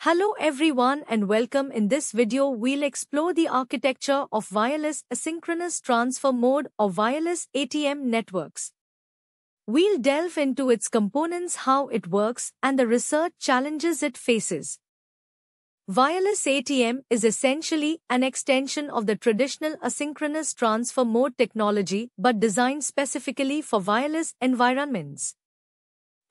Hello everyone and welcome. In this video we'll explore the architecture of wireless asynchronous transfer mode or wireless ATM networks. We'll delve into its components, how it works, and the research challenges it faces. Wireless ATM is essentially an extension of the traditional asynchronous transfer mode technology but designed specifically for wireless environments.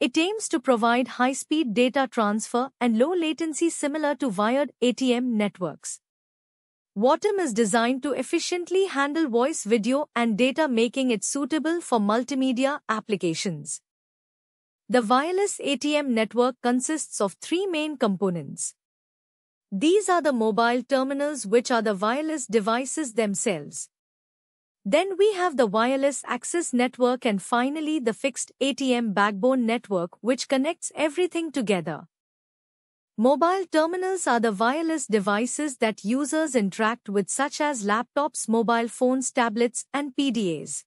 It aims to provide high-speed data transfer and low latency similar to wired ATM networks. WATM is designed to efficiently handle voice, video, and data, making it suitable for multimedia applications. The wireless ATM network consists of three main components. These are the mobile terminals, which are the wireless devices themselves. Then we have the wireless access network, and finally the fixed ATM backbone network, which connects everything together. Mobile terminals are the wireless devices that users interact with, such as laptops, mobile phones, tablets, and PDAs.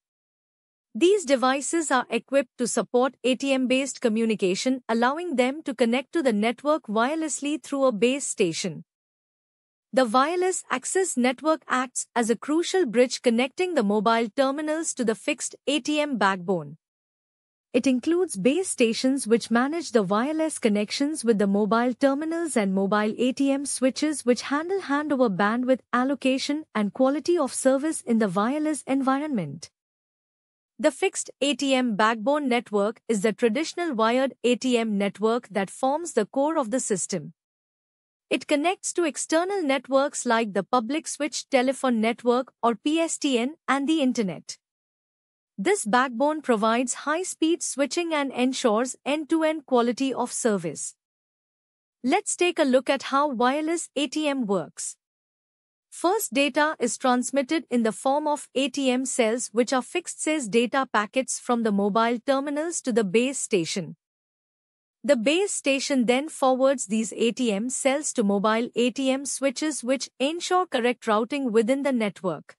These devices are equipped to support ATM-based communication, allowing them to connect to the network wirelessly through a base station. The wireless access network acts as a crucial bridge connecting the mobile terminals to the fixed ATM backbone. It includes base stations which manage the wireless connections with the mobile terminals and mobile ATM switches which handle handover, bandwidth allocation, and quality of service in the wireless environment. The fixed ATM backbone network is the traditional wired ATM network that forms the core of the system. It connects to external networks like the public switched telephone network or PSTN and the Internet. This backbone provides high-speed switching and ensures end-to-end quality of service. Let's take a look at how wireless ATM works. First, data is transmitted in the form of ATM cells, which are fixed-size data packets from the mobile terminals to the base station. The base station then forwards these ATM cells to mobile ATM switches which ensure correct routing within the network.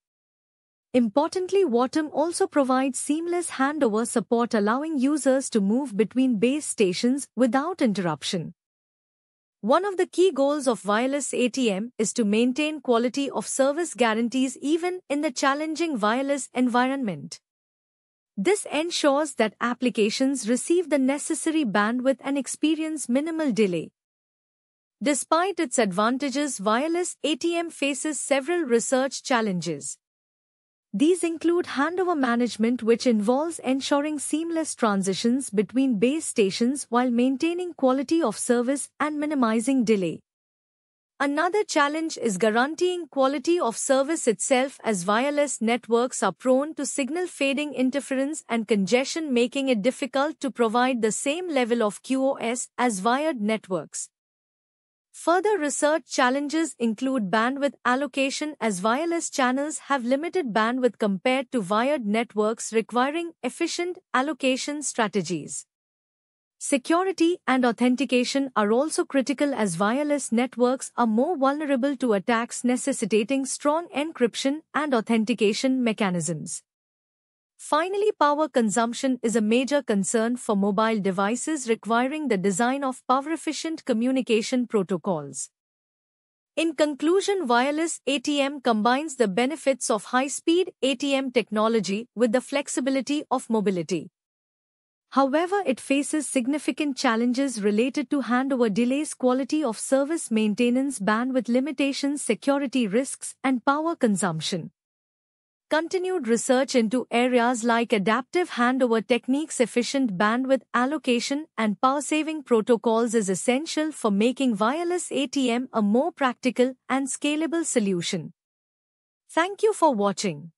Importantly, WATM also provides seamless handover support, allowing users to move between base stations without interruption. One of the key goals of wireless ATM is to maintain quality of service guarantees even in the challenging wireless environment. This ensures that applications receive the necessary bandwidth and experience minimal delay. Despite its advantages, wireless ATM faces several research challenges. These include handover management, which involves ensuring seamless transitions between base stations while maintaining quality of service and minimizing delay. Another challenge is guaranteeing quality of service itself, as wireless networks are prone to signal fading, interference, and congestion, making it difficult to provide the same level of QoS as wired networks. Further research challenges include bandwidth allocation, as wireless channels have limited bandwidth compared to wired networks, requiring efficient allocation strategies. Security and authentication are also critical, as wireless networks are more vulnerable to attacks, necessitating strong encryption and authentication mechanisms. Finally, power consumption is a major concern for mobile devices, requiring the design of power-efficient communication protocols. In conclusion, wireless ATM combines the benefits of high-speed ATM technology with the flexibility of mobility. However, it faces significant challenges related to handover delays, quality of service, maintenance, bandwidth limitations, security risks, and power consumption. Continued research into areas like adaptive handover techniques, efficient bandwidth allocation, and power-saving protocols is essential for making wireless ATM a more practical and scalable solution. Thank you for watching.